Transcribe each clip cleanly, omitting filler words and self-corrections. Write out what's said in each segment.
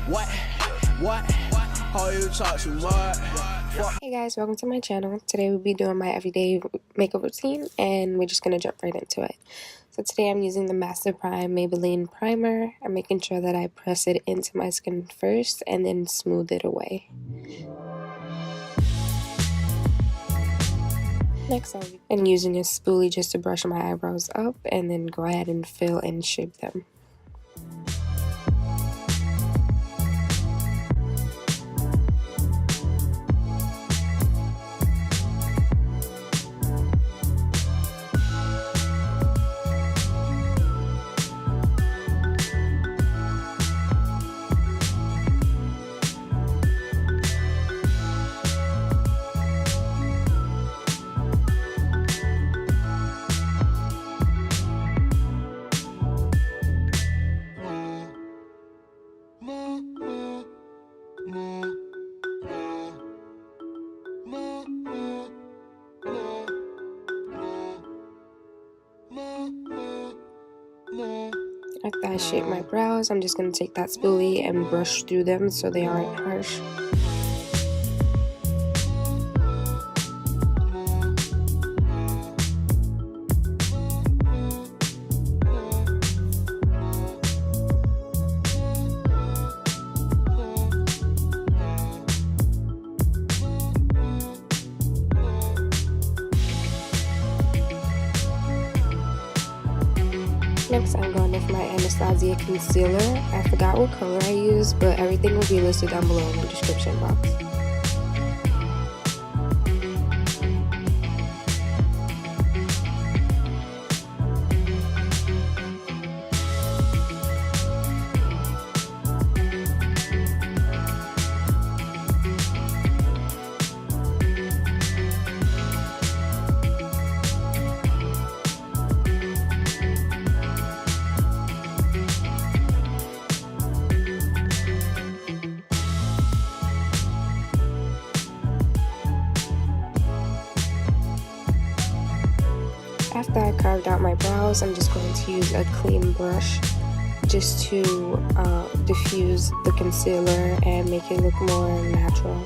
What? How you talk too much? Hey guys, welcome to my channel. Today we'll be doing my everyday makeup routine and we're just going to jump right into it. So today I'm using the Master Prime Maybelline primer. I'm making sure that I press it into my skin first and then smooth it away. Next I'm using a spoolie just to brush my eyebrows up and then go ahead and fill and shape them. After I shape my brows, I'm just going to take that spoolie and brush through them so they aren't harsh. Next, I'm going with my Anastasia concealer. I forgot what color I used, but everything will be listed down below in the description box. After I carved out my brows, I'm just going to use a clean brush just to diffuse the concealer and make it look more natural.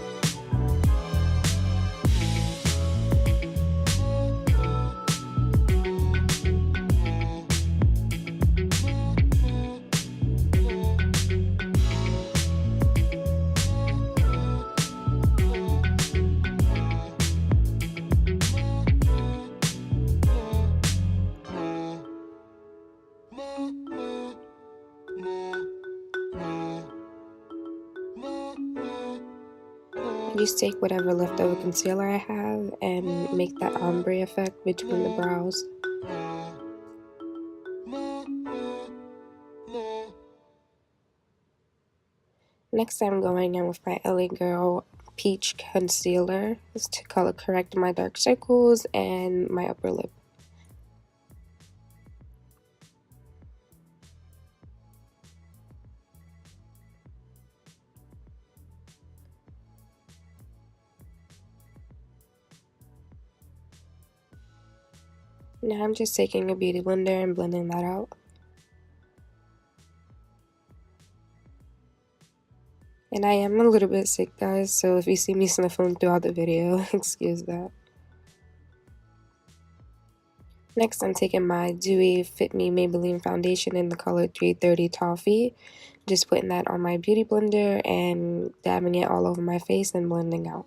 Just take whatever leftover concealer I have and make that ombre effect between the brows. Next I'm going in with my LA Girl Peach Concealer. This is to color correct my dark circles and my upper lip. Now I'm just taking a beauty blender and blending that out. And I am a little bit sick, guys, so if you see me sniffling throughout the video, excuse that. Next, I'm taking my Dewy Fit Me Maybelline foundation in the color 330 Toffee. Just putting that on my beauty blender and dabbing it all over my face and blending out.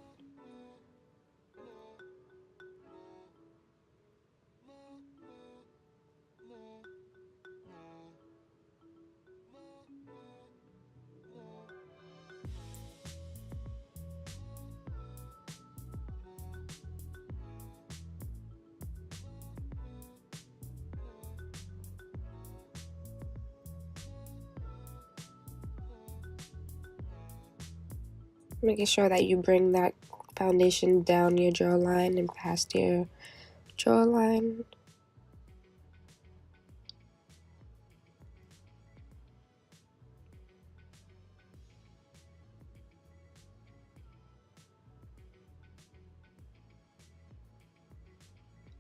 Making sure that you bring that foundation down your jawline and past your jawline.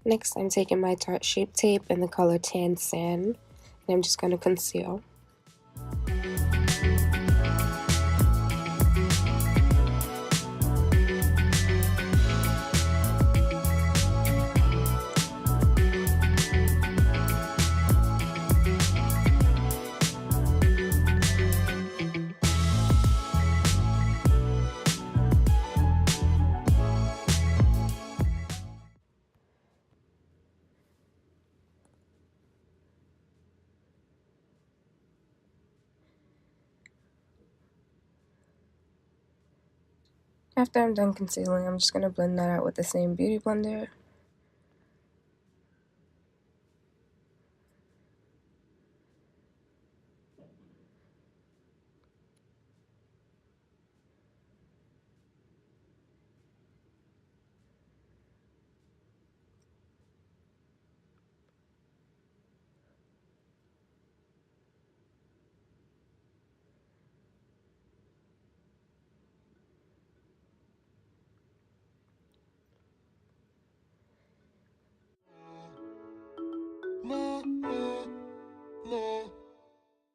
Next, I'm taking my Tarte Shape Tape in the color Tan Sand, and I'm just going to conceal. After I'm done concealing, I'm just going to blend that out with the same beauty blender.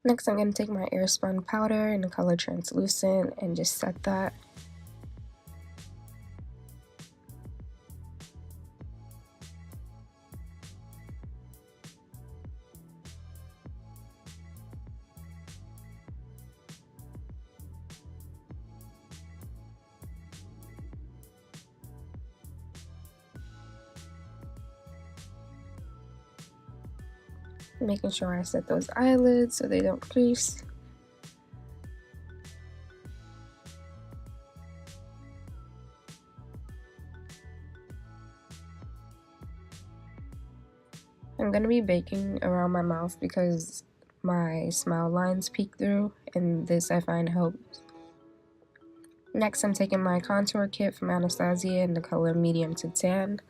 Next, I'm going to take my Airspun powder in the color translucent and just set that. Making sure I set those eyelids so they don't crease. I'm going to be baking around my mouth because my smile lines peek through, and this I find helps. Next, I'm taking my contour kit from Anastasia in the color medium to tan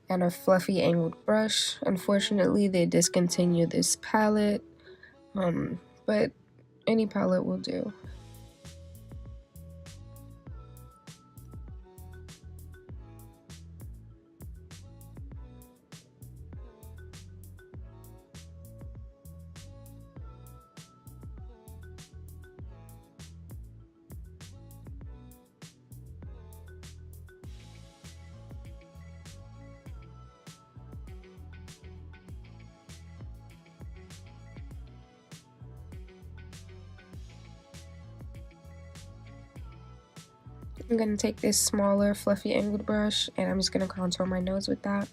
and a fluffy angled brush. Unfortunately, they discontinued this palette, but any palette will do. I'm going to take this smaller fluffy angled brush and I'm just going to contour my nose with that.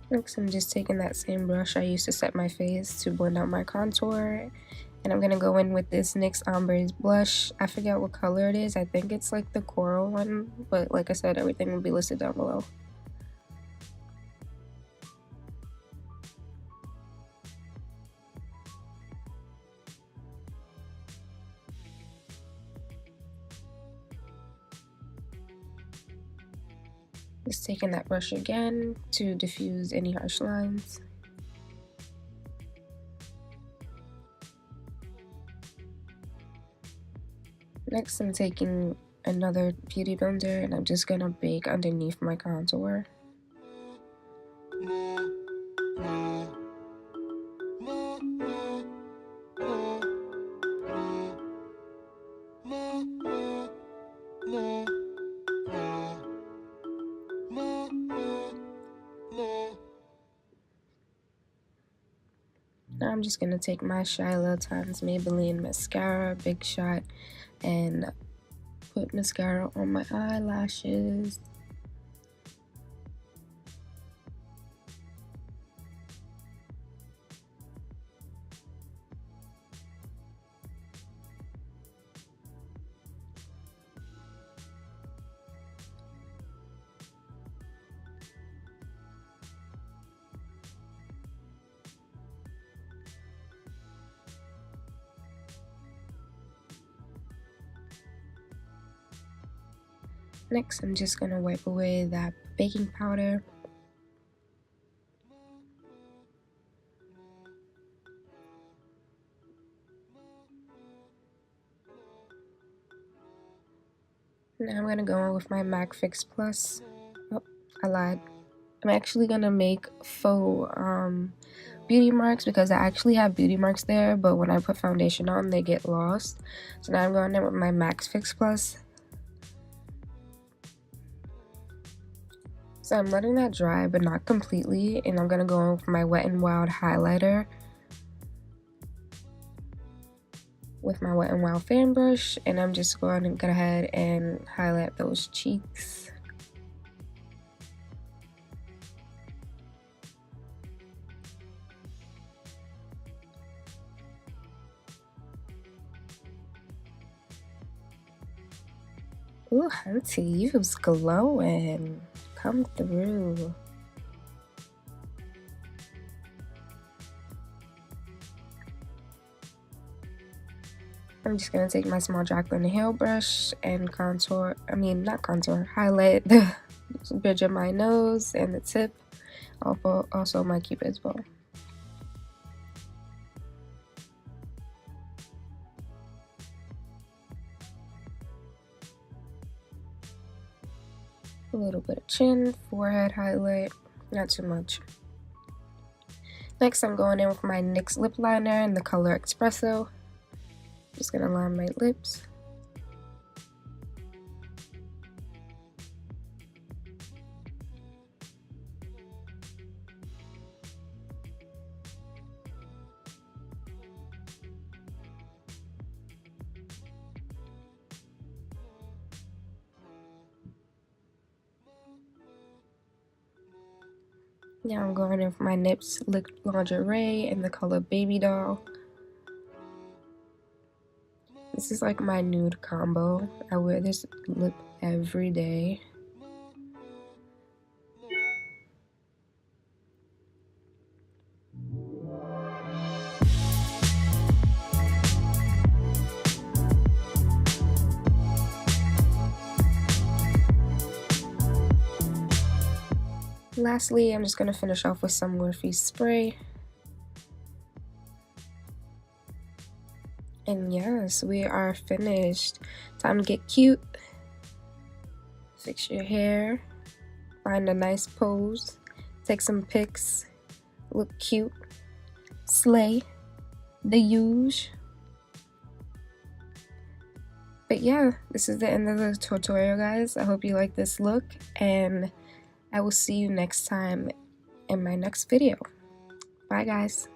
Next, I'm just taking that same brush I used to set my face to blend out my contour. And I'm going to go in with this NYX Ombre blush. I forget what color it is. I think it's like the coral one. But like I said, everything will be listed down below. Just taking that brush again to diffuse any harsh lines. Next, I'm taking another beauty blender and I'm just gonna bake underneath my contour. Now I'm just gonna take my Shyla times Maybelline mascara, Big Shot, and put mascara on my eyelashes. Next, I'm just gonna wipe away that baking powder. Now I'm gonna go in with my MAC Fix Plus. Oh, I lied. I'm actually gonna make faux beauty marks because I actually have beauty marks there, but when I put foundation on, they get lost. So now I'm going in with my MAC Fix Plus. So I'm letting that dry, but not completely, and I'm gonna go in with my Wet n Wild highlighter with my Wet n Wild fan brush, and I'm just going to go ahead and highlight those cheeks. Ooh, hunty, you was glowing. Come through. I'm just gonna take my small Jaclyn Hill brush and highlight the bridge of my nose and the tip, also my cupid's bow. A little bit of chin, forehead highlight, not too much. Next, I'm going in with my NYX lip liner in the color Expresso. Just gonna line my lips. Now I'm going in for my NYX Lip Lingerie in the color Baby Doll. This is like my nude combo. I wear this lip every day. Lastly, I'm just going to finish off with some Morphe spray. And yes, we are finished. Time to get cute. Fix your hair. Find a nice pose. Take some pics. Look cute. Slay. The huge. But yeah, this is the end of the tutorial, guys. I hope you like this look, and I will see you next time in my next video. Bye, guys.